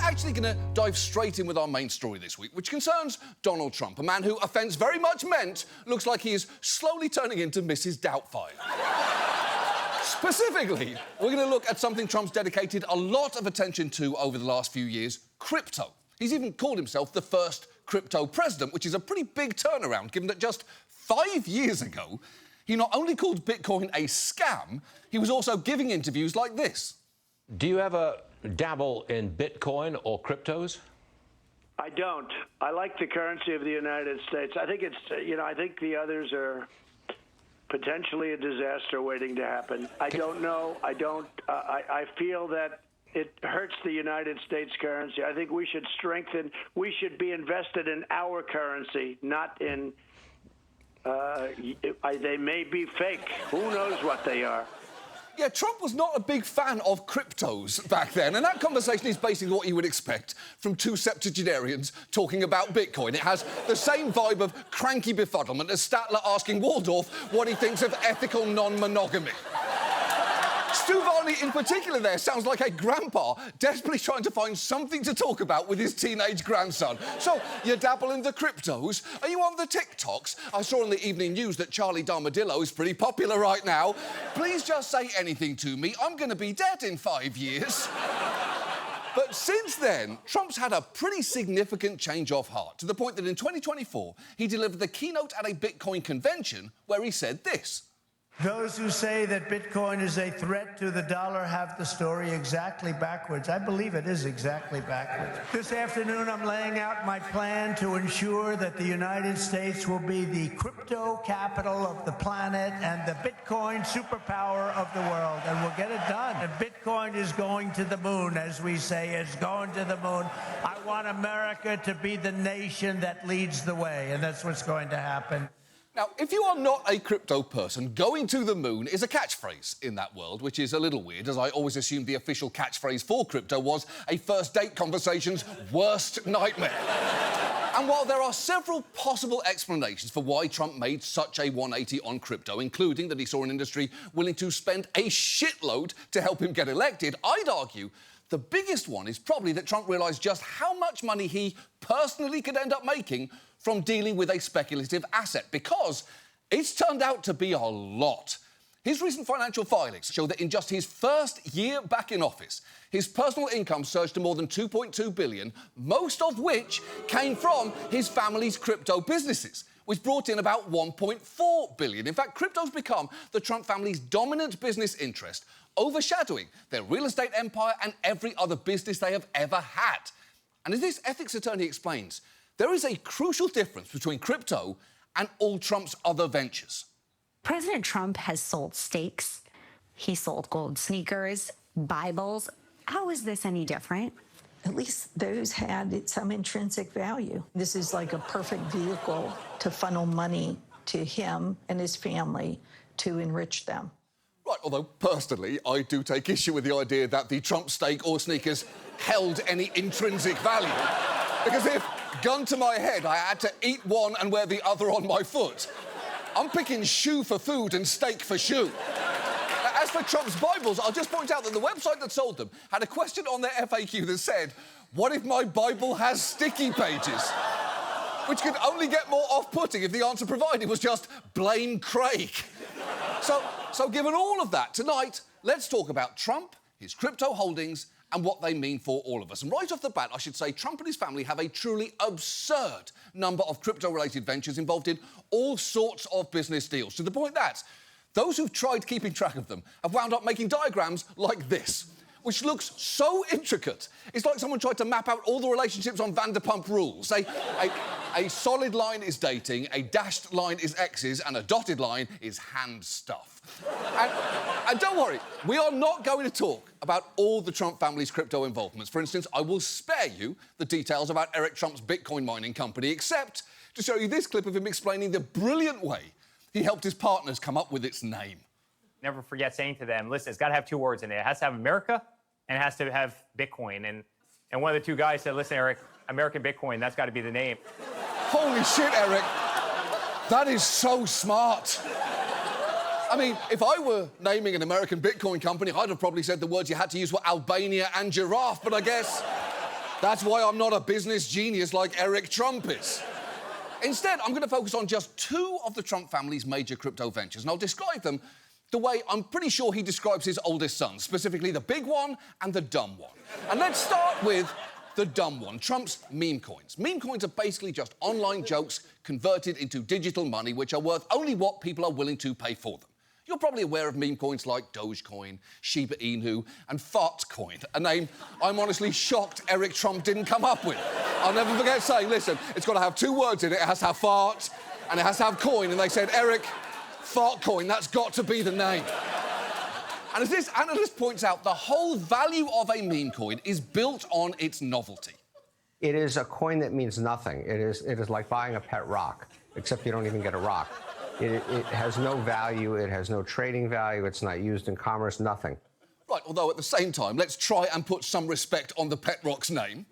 actually going to dive straight in with our main story this week, which concerns Donald Trump, a man who, offence very much meant, looks like he is slowly turning into Mrs. Doubtfire. Specifically, we're going to look at something Trump's dedicated a lot of attention to over the last few years, crypto. He's even called himself the first crypto president, which is a pretty big turnaround, given that just 5 years ago, he not only called Bitcoin a scam, he was also giving interviews like this. Do you ever dabble in Bitcoin or cryptos? I don't. I like the currency of the United States. I think it's, I think the others are potentially a disaster waiting to happen. I don't know. I feel that it hurts the United States currency. I think we should strengthen, we should be invested in our currency, not in, they may be fake. Who knows what they are? Yeah, Trump was not a big fan of cryptos back then, and that conversation is basically what you would expect from two septuagenarians talking about Bitcoin. It has the same vibe of cranky befuddlement as Statler asking Waldorf what he thinks of ethical non-monogamy. Stu Varney, in particular there, sounds like a grandpa desperately trying to find something to talk about with his teenage grandson. So, you dabble in the cryptos? Are you on the TikToks? I saw on the evening news that Charlie D'Armadillo is pretty popular right now. Please just say anything to me. I'm going to be dead in 5 years. But since then, Trump's had a pretty significant change of heart, to the point that in 2024, he delivered the keynote at a Bitcoin convention where he said this. Those who say that Bitcoin is a threat to the dollar have the story exactly backwards. I believe it is exactly backwards. This afternoon, I'm laying out my plan to ensure that the United States will be the crypto capital of the planet and the Bitcoin superpower of the world, and we'll get it done. And Bitcoin is going to the moon, as we say, it's going to the moon. I want America to be the nation that leads the way, and that's what's going to happen. Now, if you are not a crypto person, going to the moon is a catchphrase in that world, which is a little weird, as I always assumed the official catchphrase for crypto was a first date conversation's worst nightmare. And while there are several possible explanations for why Trump made such a 180 on crypto, including that he saw an industry willing to spend a shitload to help him get elected, I'd argue the biggest one is probably that Trump realised just how much money he personally could end up making from dealing with a speculative asset, because it's turned out to be a lot. His recent financial filings show that in just his first year back in office, his personal income surged to more than $2.2 billion, most of which came from his family's crypto businesses, which brought in about $1.4 billion. In fact, crypto's become the Trump family's dominant business interest, overshadowing their real estate empire and every other business they have ever had. And as this ethics attorney explains, there is a crucial difference between crypto and all Trump's other ventures. President Trump has sold steaks. He sold gold sneakers, Bibles. How is this any different? At least those had some intrinsic value. This is like a perfect vehicle to funnel money to him and his family to enrich them. Right, although personally, I do take issue with the idea that the Trump steak or sneakers held any intrinsic value. Because if, gun to my head, I had to eat one and wear the other on my foot, I'm picking shoe for food and steak for shoe. As for Trump's Bibles, I'll just point out that the website that sold them had a question on their FAQ that said, what if my Bible has sticky pages? Which could only get more off-putting if the answer provided was just blame Craig. So given all of that, tonight, let's talk about Trump, his crypto holdings, and what they mean for all of us. And right off the bat, I should say Trump and his family have a truly absurd number of crypto-related ventures involved in all sorts of business deals, to the point that those who've tried keeping track of them have wound up making diagrams like this, which looks so intricate. It's like someone tried to map out all the relationships on Vanderpump Rules. A solid line is dating, a dashed line is exes, and a dotted line is hand stuff. And don't worry, we are not going to talk about all the Trump family's crypto involvements. For instance, I will spare you the details about Eric Trump's Bitcoin mining company, except to show you this clip of him explaining the brilliant way he helped his partners come up with its name. Never forget saying to them, listen, it's got to have 2 words in it. It has to have America, and it has to have Bitcoin. And one of the 2 guys said, listen, Eric, American Bitcoin, that's got to be the name. Holy shit, Eric. That is so smart. I mean, if I were naming an American Bitcoin company, I'd have probably said the words you had to use were Albania and giraffe, but I guess That's why I'm not a business genius like Eric Trump is. Instead, I'm going to focus on just two of the Trump family's major crypto ventures, and I'll describe them the way I'm pretty sure he describes his oldest son, specifically the big one and the dumb one. And let's start with the dumb one, Trump's meme coins. Meme coins are basically just online jokes converted into digital money, which are worth only what people are willing to pay for them. You're probably aware of meme coins like Dogecoin, Shiba Inu, and Fartcoin, a name I'm honestly shocked Eric Trump didn't come up with. I'll never forget saying, listen, it's got to have two words in it. It has to have fart, and it has to have coin. And they said, Eric, Fartcoin, that's got to be the name. And as this analyst points out, the whole value of a meme coin is built on its novelty. It is a coin that means nothing. It is like buying a pet rock, except you don't even get a rock. It has no value, it has no trading value, it's not used in commerce, nothing. Right, although at the same time, let's try and put some respect on the pet rock's name.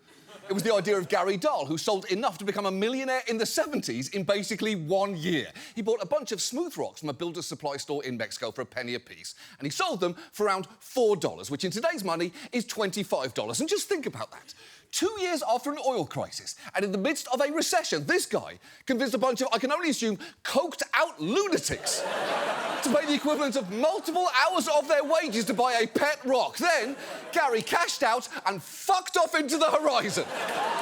It was the idea of Gary Dahl, who sold enough to become a millionaire in the 70s in basically 1 year. He bought a bunch of smooth rocks from a builder's supply store in Mexico for a penny a piece, and he sold them for around $4, which in today's money is $25. And just think about that. 2 years after an oil crisis, and in the midst of a recession, this guy convinced a bunch of, I can only assume, coked-out lunatics to pay the equivalent of multiple hours of their wages to buy a pet rock. Then, Gary cashed out and fucked off into the horizon.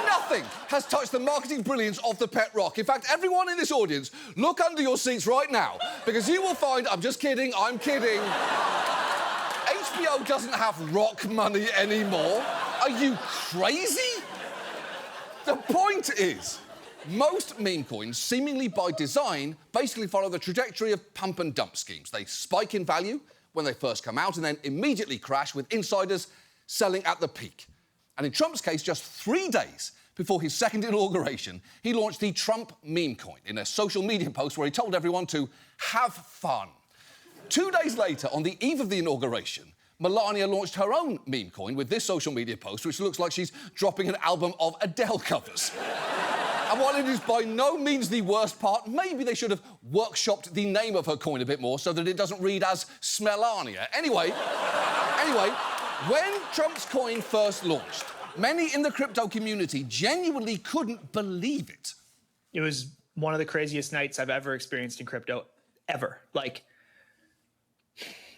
Nothing has touched the marketing brilliance of the pet rock. In fact, everyone in this audience, look under your seats right now, because you will find, I'm just kidding, I'm kidding, HBO doesn't have rock money anymore. Are you crazy? The point is, most meme coins, seemingly by design, basically follow the trajectory of pump and dump schemes. They spike in value when they first come out and then immediately crash, with insiders selling at the peak. And in Trump's case, just 3 days before his second inauguration, he launched the Trump meme coin in a social media post where he told everyone to have fun. 2 days later, on the eve of the inauguration, Melania launched her own meme coin with this social media post, which looks like she's dropping an album of Adele covers. And while it is by no means the worst part, maybe they should have workshopped the name of her coin a bit more so that it doesn't read as Smellania. Anyway, when Trump's coin first launched, many in the crypto community genuinely couldn't believe it. It was one of the craziest nights I've ever experienced in crypto, ever. Like,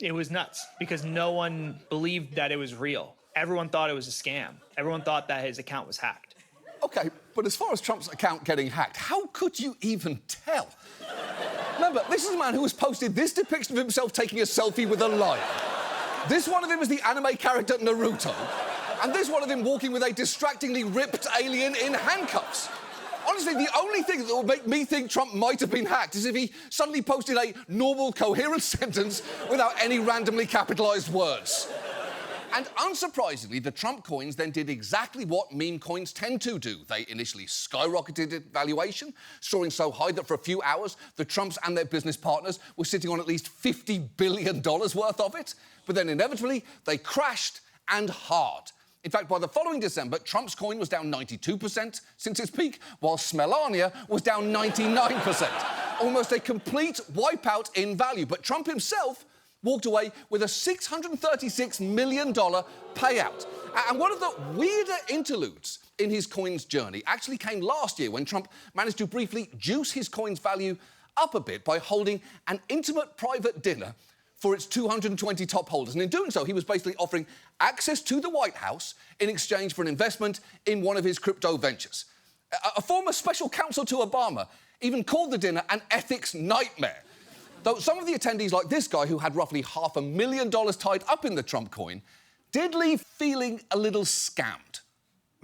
it was nuts because no one believed that it was real. Everyone thought it was a scam. Everyone thought that his account was hacked. OK, but as far as Trump's account getting hacked, how could you even tell? Remember, this is a man who has posted this depiction of himself taking a selfie with a lion. This one of him is the anime character Naruto. And this one of him walking with a distractingly ripped alien in handcuffs. Honestly, the only thing that would make me think Trump might have been hacked is if he suddenly posted a normal, coherent sentence without any randomly capitalised words. And unsurprisingly, the Trump coins then did exactly what meme coins tend to do. They initially skyrocketed in valuation, soaring so high that for a few hours, the Trumps and their business partners were sitting on at least $50 billion worth of it. But then inevitably, they crashed, and hard. In fact, by the following December, Trump's coin was down 92% since its peak, while Smellania was down 99%. Almost a complete wipeout in value. But Trump himself walked away with a $636 million payout. And one of the weirder interludes in his coin's journey actually came last year when Trump managed to briefly juice his coin's value up a bit by holding an intimate private dinner for its 220 top holders. And in doing so, he was basically offering access to the White House in exchange for an investment in one of his crypto ventures. A former special counsel to Obama even called the dinner an ethics nightmare. Though some of the attendees, like this guy who had roughly $500,000 tied up in the Trump coin, did leave feeling a little scammed.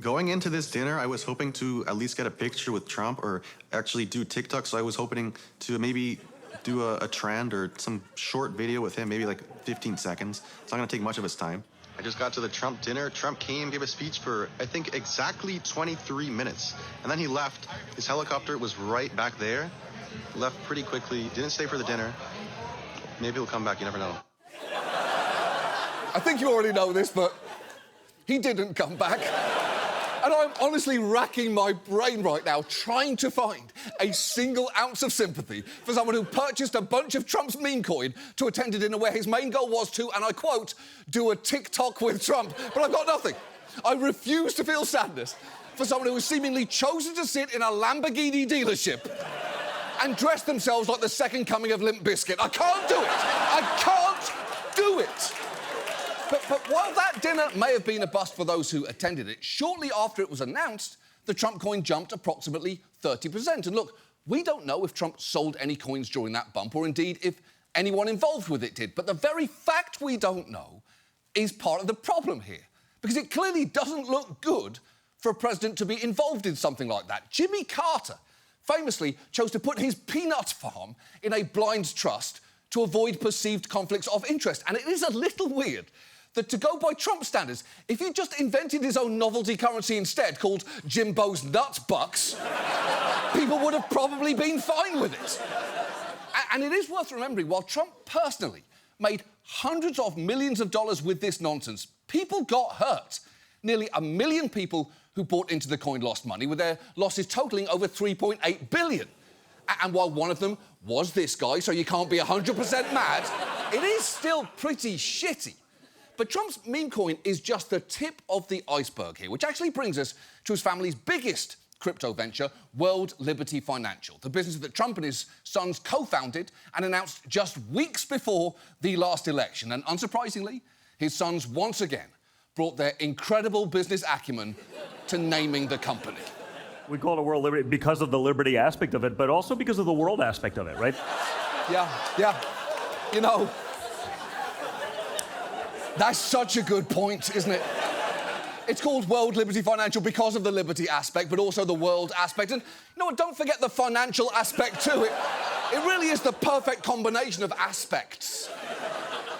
Going into this dinner, I was hoping to at least get a picture with Trump or actually do TikTok, so I was hoping to maybe do a trend or some short video with him, maybe like 15 seconds. It's not gonna take much of his time. I just got to the Trump dinner. Trump came, gave a speech for, I think, exactly 23 minutes. And then he left. His helicopter was right back there. Left pretty quickly, didn't stay for the dinner. Maybe he'll come back, you never know. I think you already know this, but he didn't come back. And I'm honestly racking my brain right now trying to find a single ounce of sympathy for someone who purchased a bunch of Trump's meme coin to attend a dinner where his main goal was to, and I quote, do a TikTok with Trump. But I've got nothing. I refuse to feel sadness for someone who has seemingly chosen to sit in a Lamborghini dealership and dress themselves like the second coming of Limp Bizkit. I can't do it. I can't do it. But while that dinner may have been a bust for those who attended it, shortly after it was announced, the Trump coin jumped approximately 30%. And look, we don't know if Trump sold any coins during that bump or indeed if anyone involved with it did. But the very fact we don't know is part of the problem here, because it clearly doesn't look good for a president to be involved in something like that. Jimmy Carter famously chose to put his peanut farm in a blind trust to avoid perceived conflicts of interest. And it is a little weird that, to go by Trump standards, if he just invented his own novelty currency instead, called Jimbo's Nut Bucks, people would have probably been fine with it. And it is worth remembering, while Trump personally made hundreds of millions of dollars with this nonsense, people got hurt. Nearly 1 million people who bought into the coin lost money, with their losses totalling over $3.8 billion. And while one of them was this guy, so you can't be 100% mad, it is still pretty shitty. But Trump's meme coin is just the tip of the iceberg here, which actually brings us to his family's biggest crypto venture, World Liberty Financial, the business that Trump and his sons co-founded and announced just weeks before the last election. And unsurprisingly, his sons once again brought their incredible business acumen to naming the company. We call it World Liberty because of the liberty aspect of it, but also because of the world aspect of it, right? Yeah. You know, that's such a good point, isn't it? It's called World Liberty Financial because of the liberty aspect, but also the world aspect. And you know what? Don't forget the financial aspect too. It really is the perfect combination of aspects.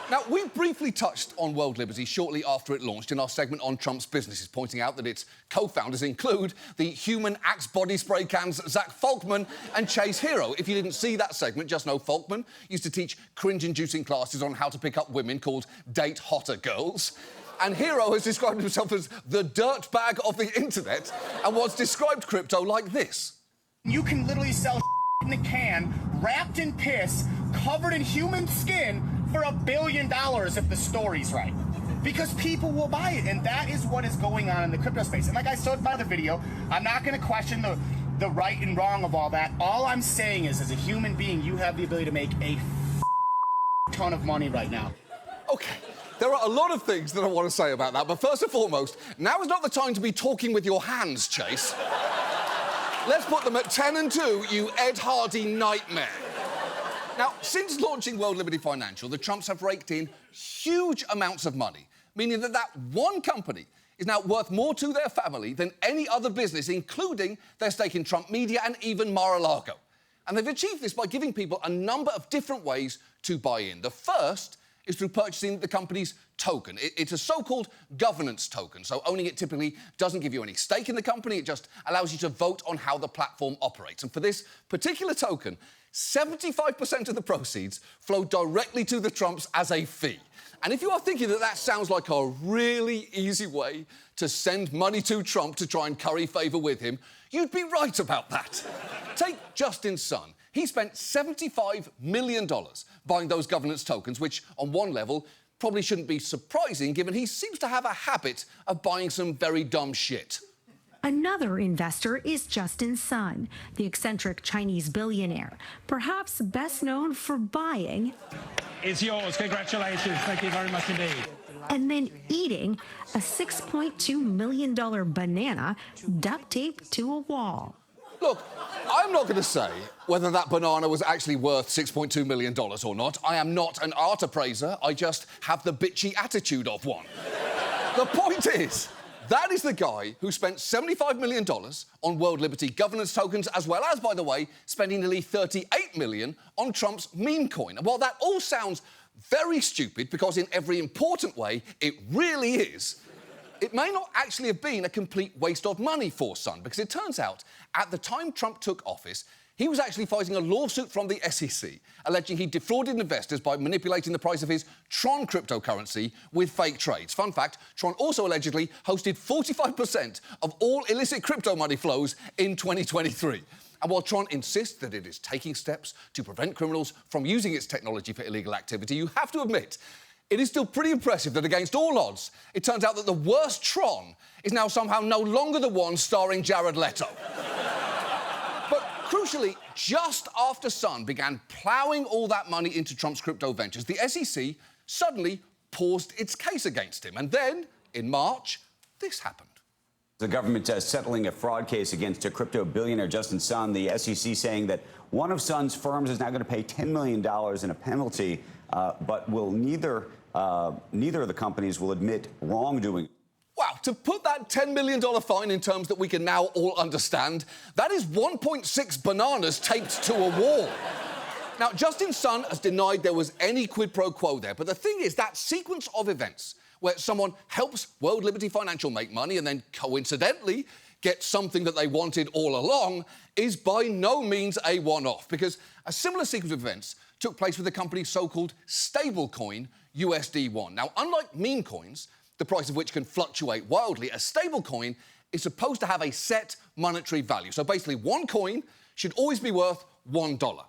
Now, we briefly touched on World Liberty shortly after it launched in our segment on Trump's businesses, pointing out that its co-founders include the human Axe body spray can's Zach Falkman and Chase Hero. If you didn't see that segment, just know Falkman used to teach cringe-inducing classes on how to pick up women called Date Hotter Girls. And Hero has described himself as the dirtbag of the internet and once described crypto like this. You can literally sell in a can, wrapped in piss, covered in human skin for $1 billion if the story's right. Because people will buy it, and that is what is going on in the crypto space. And like I said by the video, I'm not going to question the right and wrong of all that. All I'm saying is, as a human being, you have the ability to make a ton of money right now. OK, there are a lot of things that I want to say about that, but first and foremost, now is not the time to be talking with your hands, Chase. Let's put them at 10 and 2, you Ed Hardy nightmare. Now, since launching World Liberty Financial, the Trumps have raked in huge amounts of money, meaning that one company is now worth more to their family than any other business, including their stake in Trump Media and even Mar-a-Lago. And they've achieved this by giving people a number of different ways to buy in. The first is through purchasing the company's token. It's a so-called governance token, so owning it typically doesn't give you any stake in the company, it just allows you to vote on how the platform operates. And for this particular token, 75% of the proceeds flow directly to the Trumps as a fee. And if you are thinking that sounds like a really easy way to send money to Trump to try and curry favour with him, you'd be right about that. Take Justin's son. He spent $75 million buying those governance tokens, which, on one level, probably shouldn't be surprising, given he seems to have a habit of buying some very dumb shit. Another investor is Justin's son, the eccentric Chinese billionaire, perhaps best known for buying... It's yours. Congratulations. Thank you very much indeed. And then eating a $6.2 million banana duct taped to a wall. Look, I'm not going to say whether that banana was actually worth $6.2 million or not. I am not an art appraiser. I just have the bitchy attitude of one. The point is, that is the guy who spent $75 million on World Liberty governance tokens, as well as, by the way, spending nearly $38 million on Trump's meme coin. And while that all sounds very stupid, because in every important way it really is, it may not actually have been a complete waste of money for Son, because it turns out, at the time Trump took office, he was actually fighting a lawsuit from the SEC, alleging he defrauded investors by manipulating the price of his Tron cryptocurrency with fake trades. Fun fact, Tron also allegedly hosted 45% of all illicit crypto money flows in 2023. And while Tron insists that it is taking steps to prevent criminals from using its technology for illegal activity, you have to admit, it is still pretty impressive that against all odds, it turns out that the worst Tron is now somehow no longer the one starring Jared Leto. But crucially, just after Sun began ploughing all that money into Trump's crypto ventures, the SEC suddenly paused its case against him. And then, in March, this happened. The government settling a fraud case against a crypto billionaire, Justin Sun. The SEC saying that one of Sun's firms is now going to pay $10 million in a penalty, but will neither of the companies will admit wrongdoing. Wow, to put that $10 million fine in terms that we can now all understand, that is 1.6 bananas taped to a wall. Now, Justin Sun has denied there was any quid pro quo there, but the thing is, that sequence of events where someone helps World Liberty Financial make money and then coincidentally get something that they wanted all along is by no means a one-off, because a similar sequence of events took place with the company's so-called stablecoin, USD1. Now, unlike meme coins, the price of which can fluctuate wildly, a stablecoin is supposed to have a set monetary value. So basically, one coin should always be worth $1.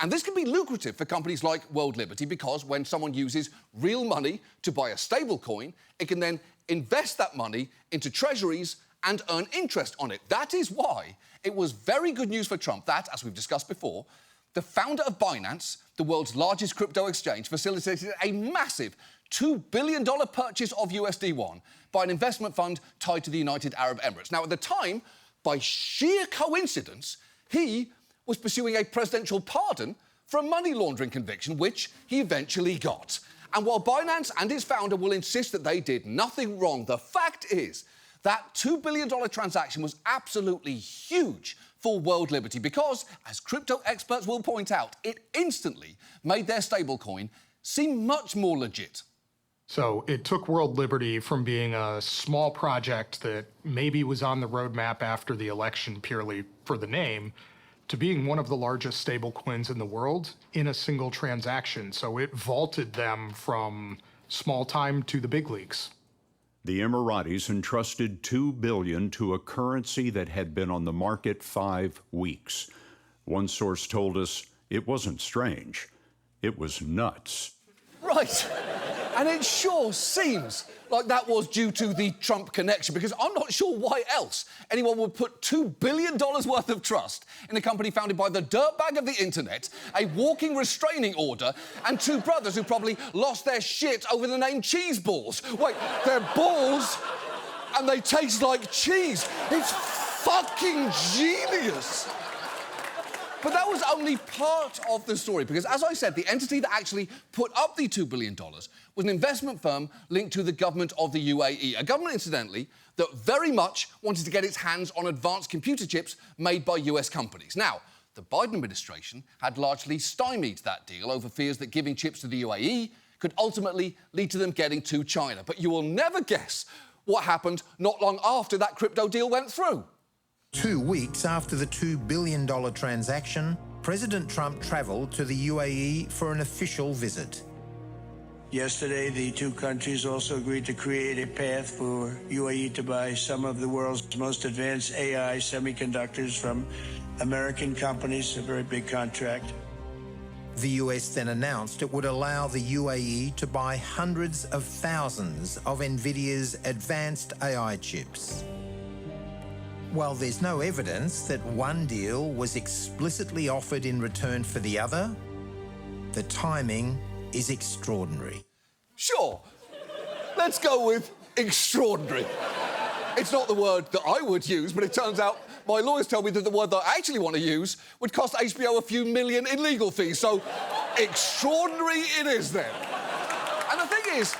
And this can be lucrative for companies like World Liberty because when someone uses real money to buy a stable coin, it can then invest that money into treasuries and earn interest on it. That is why it was very good news for Trump that, as we've discussed before, the founder of Binance, the world's largest crypto exchange, facilitated a massive $2 billion purchase of USD1 by an investment fund tied to the United Arab Emirates. Now, at the time, by sheer coincidence, he was pursuing a presidential pardon for a money laundering conviction, which he eventually got. And while Binance and its founder will insist that they did nothing wrong, the fact is that $2 billion transaction was absolutely huge for World Liberty because, as crypto experts will point out, it instantly made their stablecoin seem much more legit. So it took World Liberty from being a small project that maybe was on the roadmap after the election purely for the name to being one of the largest stablecoins in the world in a single transaction. So it vaulted them from small time to the big leagues. The Emiratis entrusted $2 billion to a currency that had been on the market 5 weeks. One source told us it wasn't strange, it was nuts. Right. And it sure seems like that was due to the Trump connection, because I'm not sure why else anyone would put $2 billion worth of trust in a company founded by the dirtbag of the internet, a walking restraining order, and two brothers who probably lost their shit over the name cheese balls. Wait, they're balls and they taste like cheese. It's fucking genius. But that was only part of the story, because, as I said, the entity that actually put up the $2 billion was an investment firm linked to the government of the UAE, a government, incidentally, that very much wanted to get its hands on advanced computer chips made by US companies. Now, the Biden administration had largely stymied that deal over fears that giving chips to the UAE could ultimately lead to them getting to China. But you will never guess what happened not long after that crypto deal went through. 2 weeks after the $2 billion transaction, President Trump traveled to the UAE for an official visit. Yesterday, the two countries also agreed to create a path for UAE to buy some of the world's most advanced AI semiconductors from American companies, a very big contract. The US then announced it would allow the UAE to buy hundreds of thousands of NVIDIA's advanced AI chips. While there's no evidence that one deal was explicitly offered in return for the other, the timing is extraordinary. Sure. Let's go with extraordinary. It's not the word that I would use, but it turns out my lawyers tell me that the word that I actually want to use would cost HBO a few million in legal fees, so extraordinary it is then. And the thing is,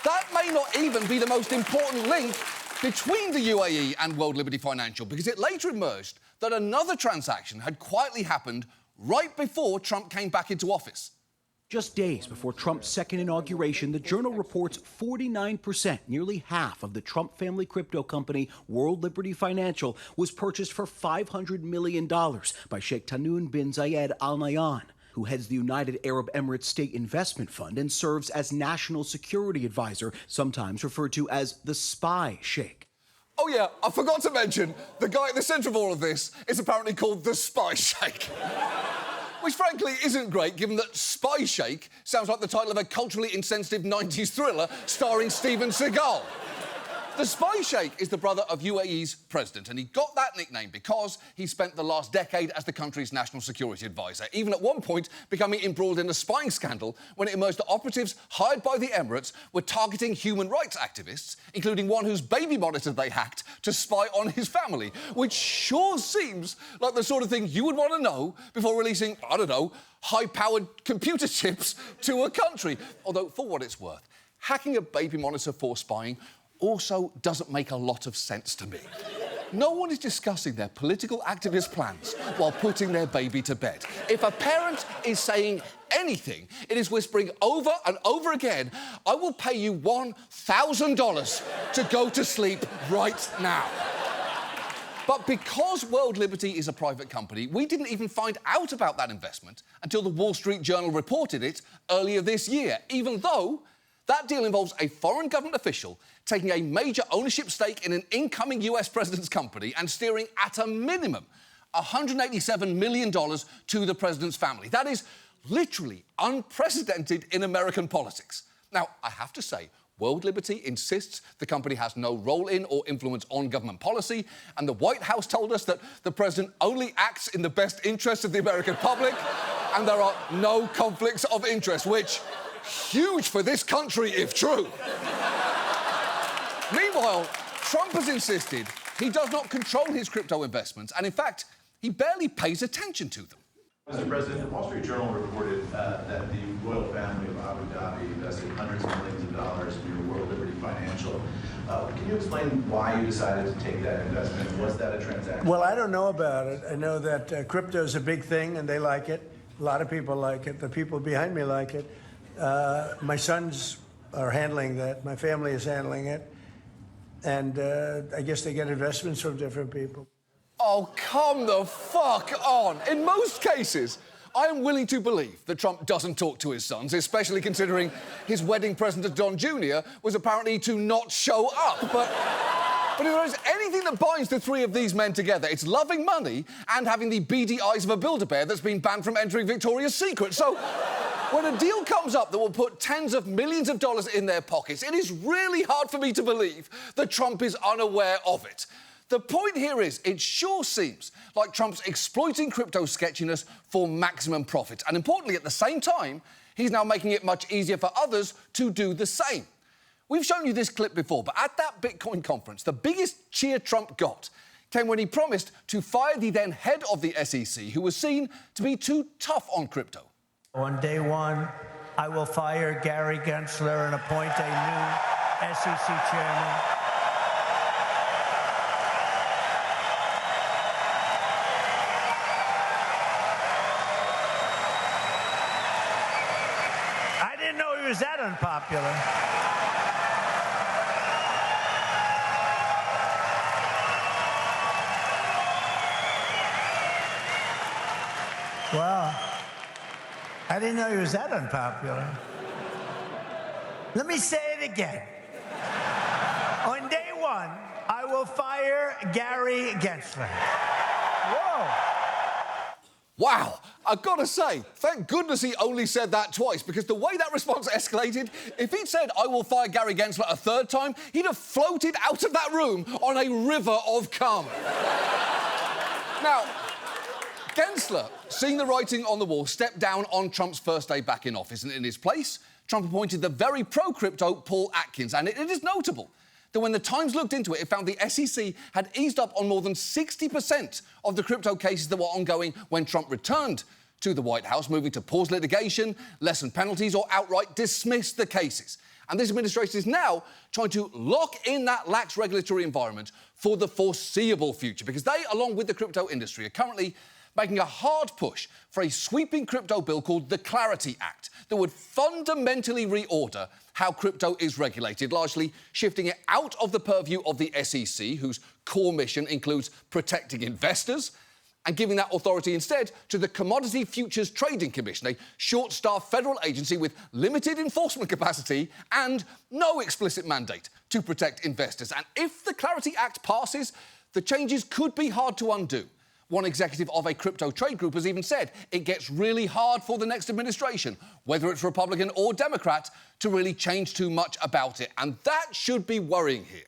that may not even be the most important link between the UAE and World Liberty Financial, because it later emerged that another transaction had quietly happened right before Trump came back into office. Just days before Trump's second inauguration, the Journal reports 49%, nearly half of the Trump family crypto company, World Liberty Financial, was purchased for $500 million by Sheikh Tahnoun bin Zayed Al Nahyan, who heads the United Arab Emirates State Investment Fund and serves as National Security Advisor, sometimes referred to as the Spy Sheikh. Oh, yeah, I forgot to mention, the guy at the centre of all of this is apparently called the Spy Sheikh. Which, frankly, isn't great, given that Spy Shake sounds like the title of a culturally insensitive 90s thriller starring Steven Seagal. The Spy Sheikh is the brother of UAE's president, and he got that nickname because he spent the last decade as the country's national security advisor, even at one point becoming embroiled in a spying scandal when it emerged that operatives hired by the Emirates were targeting human rights activists, including one whose baby monitor they hacked to spy on his family, which sure seems like the sort of thing you would want to know before releasing, I don't know, high-powered computer chips to a country. Although, for what it's worth, hacking a baby monitor for spying also doesn't make a lot of sense to me. No one is discussing their political activist plans while putting their baby to bed. If a parent is saying anything, it is whispering over and over again, I will pay you $1,000 to go to sleep right now. But because World Liberty is a private company, we didn't even find out about that investment until the Wall Street Journal reported it earlier this year, even though that deal involves a foreign government official taking a major ownership stake in an incoming US president's company and steering, at a minimum, $187 million to the president's family. That is literally unprecedented in American politics. Now, I have to say, World Liberty insists the company has no role in or influence on government policy, and the White House told us that the president only acts in the best interests of the American public, and there are no conflicts of interest, which, huge for this country if true. Meanwhile, Trump has insisted he does not control his crypto investments, and in fact, he barely pays attention to them. Mr. President, the Wall Street Journal reported that the royal family of Abu Dhabi invested hundreds of millions of dollars in your World Liberty Financial. Can you explain why you decided to take that investment? Was that a transaction? Well, I don't know about it. I know that crypto is a big thing, and they like it. A lot of people like it. The people behind me like it. My sons are handling that. My family is handling it. And I guess they get investments from different people. Oh, come the fuck on. In most cases, I am willing to believe that Trump doesn't talk to his sons, especially considering his wedding present to Don Jr. was apparently to not show up. But if there is anything that binds the three of these men together, it's loving money and having the beady eyes of a Build-A-Bear that's been banned from entering Victoria's Secret. So when a deal comes up that will put tens of millions of dollars in their pockets, it is really hard for me to believe that Trump is unaware of it. The point here is, it sure seems like Trump's exploiting crypto sketchiness for maximum profit. And importantly, at the same time, he's now making it much easier for others to do the same. We've shown you this clip before, but at that Bitcoin conference, the biggest cheer Trump got came when he promised to fire the then head of the SEC, who was seen to be too tough on crypto. On day one, I will fire Gary Gensler and appoint a new SEC chairman. I didn't know he was that unpopular. Wow. I didn't know he was that unpopular. Let me say it again. On day one, I will fire Gary Gensler. Whoa. Wow, I've got to say, thank goodness he only said that twice, because the way that response escalated, if he'd said, I will fire Gary Gensler a third time, he'd have floated out of that room on a river of cum. Now, Gensler, seeing the writing on the wall, stepped down on Trump's first day back in office, and in his place, Trump appointed the very pro-crypto Paul Atkins, and it is notable that when the Times looked into it, it found the SEC had eased up on more than 60% of the crypto cases that were ongoing when Trump returned to the White House, moving to pause litigation, lessen penalties, or outright dismiss the cases. And this administration is now trying to lock in that lax regulatory environment for the foreseeable future, because they, along with the crypto industry, are currently making a hard push for a sweeping crypto bill called the Clarity Act that would fundamentally reorder how crypto is regulated, largely shifting it out of the purview of the SEC, whose core mission includes protecting investors, and giving that authority instead to the Commodity Futures Trading Commission, a short-staffed federal agency with limited enforcement capacity and no explicit mandate to protect investors. And if the Clarity Act passes, the changes could be hard to undo. One executive of a crypto trade group has even said it gets really hard for the next administration, whether it's Republican or Democrat, to really change too much about it. And that should be worrying here,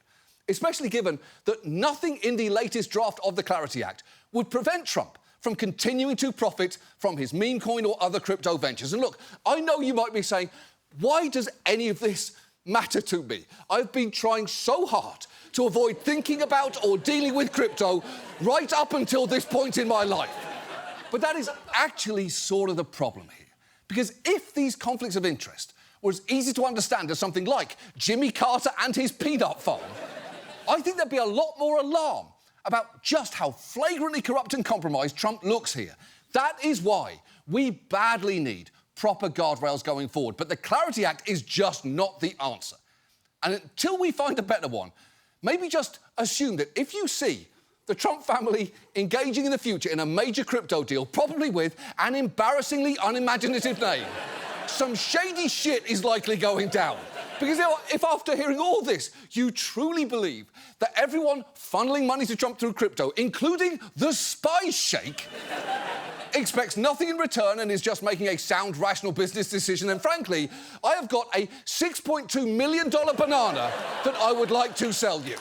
especially given that nothing in the latest draft of the Clarity Act would prevent Trump from continuing to profit from his meme coin or other crypto ventures. And look, I know you might be saying, why does any of this matter to me? I've been trying so hard to avoid thinking about or dealing with crypto right up until this point in my life. But that is actually sort of the problem here. Because if these conflicts of interest were as easy to understand as something like Jimmy Carter and his peanut farm, I think there'd be a lot more alarm about just how flagrantly corrupt and compromised Trump looks here. That is why we badly need proper guardrails going forward. But the Clarity Act is just not the answer. And until we find a better one, maybe just assume that if you see the Trump family engaging in the future in a major crypto deal, probably with an embarrassingly unimaginative name, some shady shit is likely going down. Because if after hearing all this, you truly believe that everyone funneling money to Trump through crypto, including the spy sheikh, expects nothing in return and is just making a sound, rational business decision, then frankly, I have got a $6.2 million banana that I would like to sell you.